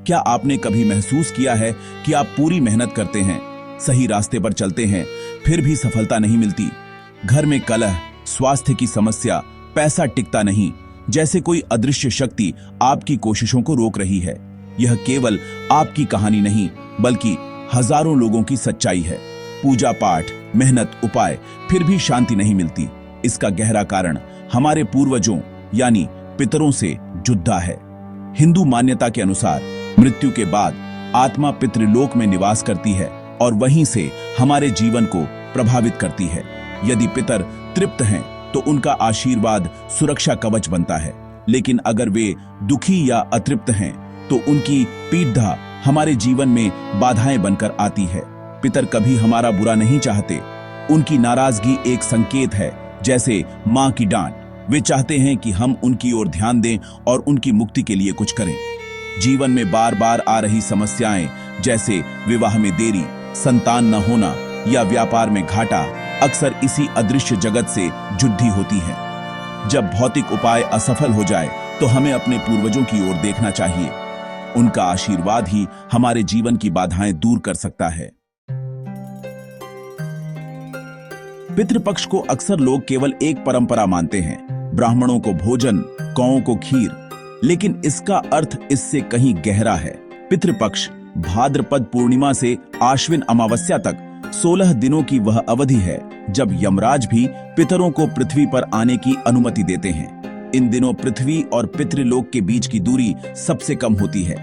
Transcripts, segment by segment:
क्या आपने कभी महसूस किया है कि आप पूरी मेहनत करते हैं, सही रास्ते पर चलते हैं, फिर भी सफलता नहीं मिलती? घर में कलह, स्वास्थ्य की समस्या, पैसा टिकता नहीं, जैसे कोई अदृश्य शक्ति आपकी कोशिशों को रोक रही है। यह केवल आपकी कहानी नहीं, बल्कि हजारों लोगों की सच्चाई है। पूजा पाठ, मेहनत, उपाय, फिर भी शांति नहीं मिलती। इसका गहरा कारण हमारे पूर्वजों यानी पितरों से जुड़ा है। हिंदू मान्यता के अनुसार मृत्यु के बाद आत्मा पितृलोक में निवास करती है और वहीं से हमारे जीवन को प्रभावित करती है। यदि पितर तृप्त हैं तो उनका आशीर्वाद सुरक्षा कवच बनता है, लेकिन अगर वे दुखी या अतृप्त हैं तो उनकी पीड़ा हमारे जीवन में बाधाएं बनकर आती है। पितर कभी हमारा बुरा नहीं चाहते, उनकी नाराजगी एक संकेत है, जैसे मां की डांट। वे चाहते हैं कि हम उनकी ओर ध्यान दें और उनकी मुक्ति के लिए कुछ करें। जीवन में बार बार आ रही समस्याएं, जैसे विवाह में देरी, संतान न होना या व्यापार में घाटा, अक्सर इसी अदृश्य जगत से जुड़ी होती है। जब भौतिक उपाय असफल हो जाए तो हमें अपने पूर्वजों की ओर देखना चाहिए। उनका आशीर्वाद ही हमारे जीवन की बाधाएं दूर कर सकता है। पितृपक्ष को अक्सर लोग केवल एक परंपरा मानते हैं, ब्राह्मणों को भोजन, कौओं को खीर, लेकिन इसका अर्थ इससे कहीं गहरा है। पितृपक्ष भाद्रपद पूर्णिमा से आश्विन अमावस्या तक 16 दिनों की वह अवधि है जब यमराज भी पितरों को पृथ्वी पर आने की अनुमति देते हैं। इन दिनों पृथ्वी और पितृलोक के बीच की दूरी सबसे कम होती है।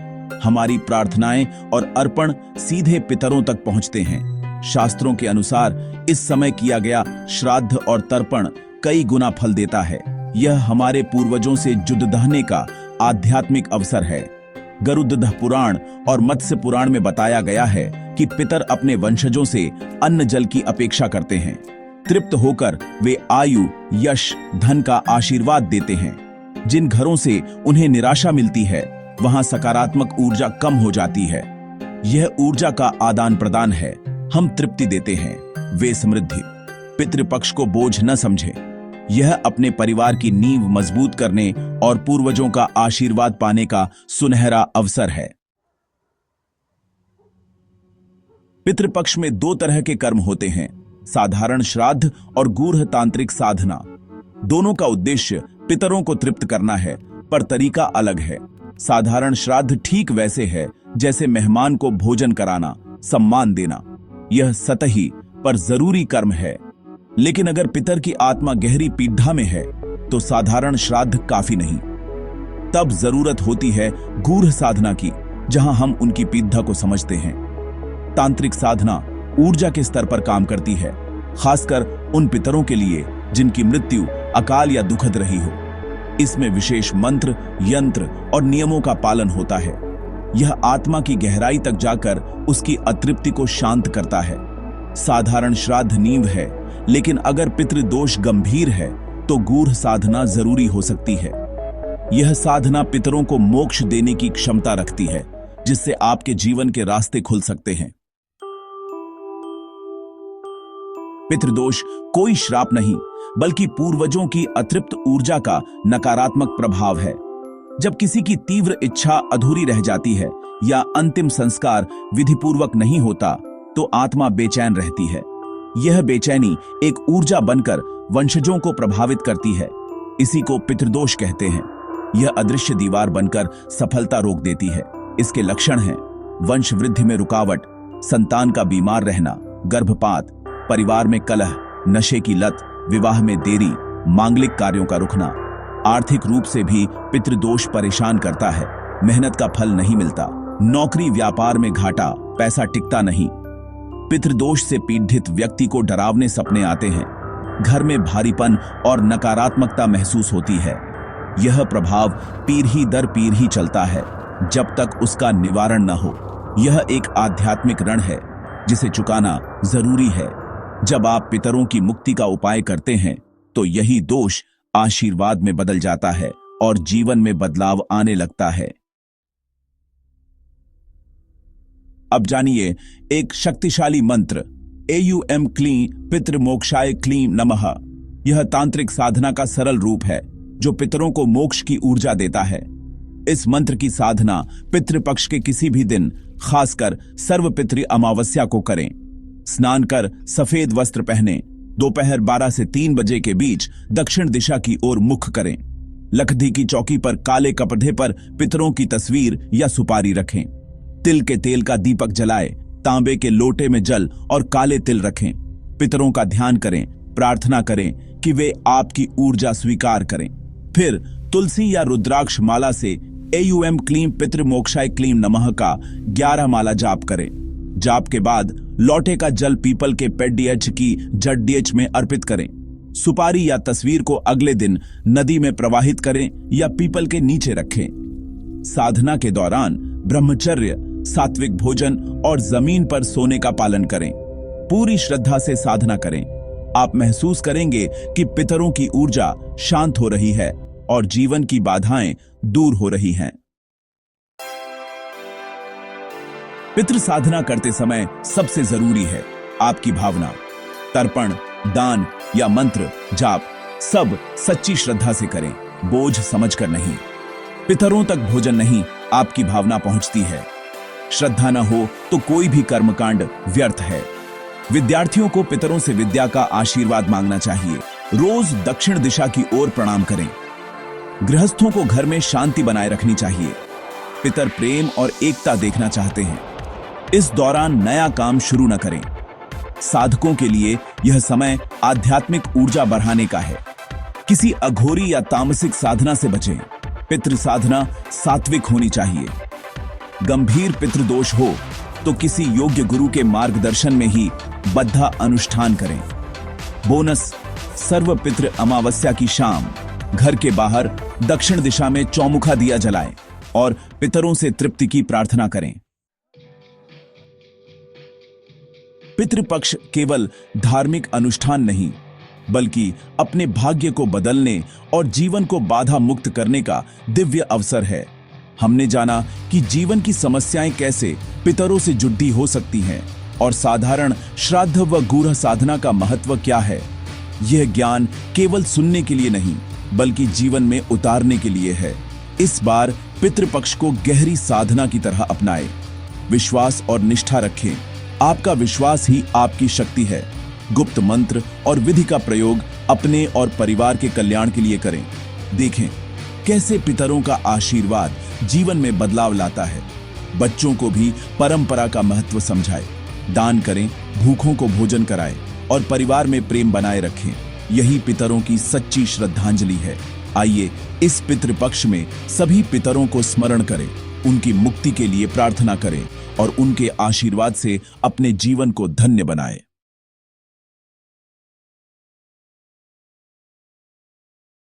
हमारी प्रार्थनाएं और अर्पण सीधे पितरों तक पहुंचते हैं। शास्त्रों के अनुसार इस समय किया गया श्राद्ध और तर्पण कई गुना फल देता है। यह हमारे पूर्वजों से जुड़ने का आध्यात्मिक अवसर है। गरुड़ पुराण और मत्स्य पुराण में बताया गया है कि पितर अपने वंशजों से अन्न जल की अपेक्षा करते हैं। तृप्त होकर वे आयु, यश, धन का आशीर्वाद देते हैं। जिन घरों से उन्हें निराशा मिलती है, वहां सकारात्मक ऊर्जा कम हो जाती है। यह ऊर्जा का आदान प्रदान है। हम तृप्ति देते हैं, वे समृद्धि। पितृपक्ष को बोझ न समझें, यह अपने परिवार की नींव मजबूत करने और पूर्वजों का आशीर्वाद पाने का सुनहरा अवसर है। पितृपक्ष में 2 तरह के कर्म होते हैं, साधारण श्राद्ध और गूढ़ तांत्रिक साधना। दोनों का उद्देश्य पितरों को तृप्त करना है, पर तरीका अलग है। साधारण श्राद्ध ठीक वैसे है जैसे मेहमान को भोजन कराना, सम्मान देना। यह सतही पर जरूरी कर्म है, लेकिन अगर पितर की आत्मा गहरी पीड़ा में है तो साधारण श्राद्ध काफी नहीं। तब जरूरत होती है गूढ़ साधना की, जहां हम उनकी पीड़ा को समझते हैं। तांत्रिक साधना ऊर्जा के स्तर पर काम करती है, खासकर उन पितरों के लिए जिनकी मृत्यु अकाल या दुखद रही हो। इसमें विशेष मंत्र, यंत्र और नियमों का पालन होता है। यह आत्मा की गहराई तक जाकर उसकी अतृप्ति को शांत करता है। साधारण श्राद्ध नींव है, लेकिन अगर पितृदोष गंभीर है तो गूढ़ साधना जरूरी हो सकती है। यह साधना पितरों को मोक्ष देने की क्षमता रखती है, जिससे आपके जीवन के रास्ते खुल सकते हैं। पितृदोष कोई श्राप नहीं, बल्कि पूर्वजों की अतृप्त ऊर्जा का नकारात्मक प्रभाव है। जब किसी की तीव्र इच्छा अधूरी रह जाती है या अंतिम संस्कार विधिपूर्वक नहीं होता, तो आत्मा बेचैन रहती है। यह बेचैनी एक ऊर्जा बनकर वंशजों को प्रभावित करती है। इसी को पितृदोष कहते हैं। यह अदृश्य दीवार बनकर सफलता रोक देती है। इसके लक्षण हैं वंश वृद्धि में रुकावट, संतान का बीमार रहना, गर्भपात, परिवार में कलह, नशे की लत, विवाह में देरी, मांगलिक कार्यों का रुकना। आर्थिक रूप से भी पितृदोष परेशान करता है। मेहनत का फल नहीं मिलता, नौकरी व्यापार में घाटा, पैसा टिकता नहीं। पितृदोष से पीड़ित व्यक्ति को डरावने सपने आते हैं, घर में भारीपन और नकारात्मकता महसूस होती है। यह प्रभाव पीढ़ी दर पीढ़ी चलता है जब तक उसका निवारण न हो। यह एक आध्यात्मिक ऋण है जिसे चुकाना जरूरी है। जब आप पितरों की मुक्ति का उपाय करते हैं तो यही दोष आशीर्वाद में बदल जाता है और जीवन में बदलाव आने लगता है। अब जानिए एक शक्तिशाली मंत्र, एयुएम क्लीं पितृमोक्षाय क्लीं नमः। यह तांत्रिक साधना का सरल रूप है जो पितरों को मोक्ष की ऊर्जा देता है। इस मंत्र की साधना पितृपक्ष के किसी भी दिन, खासकर सर्वपितृ अमावस्या को करें। स्नान कर सफेद वस्त्र पहने, दोपहर 12 से 3 बजे के बीच दक्षिण दिशा की ओर मुख करें। लकड़ी की चौकी पर काले कपड़े पर पितरों की तस्वीर या सुपारी रखें। तिल के तेल का दीपक जलाएं, तांबे के लोटे में जल और काले तिल रखें। पितरों का ध्यान करें, प्रार्थना करें कि वे आपकी ऊर्जा स्वीकार करें। फिर तुलसी या रुद्राक्ष माला से एयूएम क्लीम पितृ मोक्षाय क्लीम नमः का 11 माला जाप करें। जाप के बाद लौटे का जल पीपल के पेड्डीएच की जड्डीएच में अर्पित करें। सुपारी या तस्वीर को अगले दिन नदी में प्रवाहित करें या पीपल के नीचे रखें। साधना के दौरान ब्रह्मचर्य, सात्विक भोजन और जमीन पर सोने का पालन करें। पूरी श्रद्धा से साधना करें। आप महसूस करेंगे कि पितरों की ऊर्जा शांत हो रही है और जीवन की बाधाएं दूर हो रही हैं। पितृ साधना करते समय सबसे जरूरी है आपकी भावना। तर्पण, दान या मंत्र जाप सब सच्ची श्रद्धा से करें, बोझ समझकर नहीं। पितरों तक भोजन नहीं, आपकी भावना पहुंचती है। श्रद्धा न हो तो कोई भी कर्मकांड व्यर्थ है। विद्यार्थियों को पितरों से विद्या का आशीर्वाद मांगना चाहिए। रोज दक्षिण दिशा की ओर प्रणाम करें। गृहस्थों को घर में शांति बनाए रखनी चाहिए। पितर प्रेम और एकता देखना चाहते हैं। इस दौरान नया काम शुरू न करें। साधकों के लिए यह समय आध्यात्मिक ऊर्जा बढ़ाने का है। किसी अघोरी या तामसिक साधना से बचें। पितृ साधना सात्विक होनी चाहिए। गंभीर पितृदोष हो तो किसी योग्य गुरु के मार्गदर्शन में ही बद्धा अनुष्ठान करें। बोनस, सर्व पितृ अमावस्या की शाम घर के बाहर दक्षिण दिशा में चौमुखा दिया जलाएं और पितरों से तृप्ति की प्रार्थना करें। पितृपक्ष केवल धार्मिक अनुष्ठान नहीं, बल्कि अपने भाग्य को बदलने और जीवन को बाधा मुक्त करने का दिव्य अवसर है। हमने जाना कि जीवन की समस्याएं कैसे पितरों से जुड़ी हो सकती हैं और साधारण श्राद्ध व गूढ़ साधना का महत्व क्या है। यह ज्ञान केवल सुनने के लिए नहीं, बल्कि जीवन में उतारने के लिए है। इस बार पितृपक्ष को गहरी साधना की तरह अपनाएं। विश्वास और निष्ठा रखें। आपका विश्वास ही आपकी शक्ति है। गुप्त मंत्र और विधि का प्रयोग अपने और परिवार के कल्याण के लिए करें। देखें कैसे पितरों का आशीर्वाद जीवन में बदलाव लाता है। बच्चों को भी परंपरा का महत्व समझाएं। दान करें, भूखों को भोजन कराएं और परिवार में प्रेम बनाए रखें। यही पितरों की सच्ची श्रद्धांजलि है। आइए इस पितृपक्ष में सभी पितरों को स्मरण करें, उनकी मुक्ति के लिए प्रार्थना करें और उनके आशीर्वाद से अपने जीवन को धन्य बनाएं।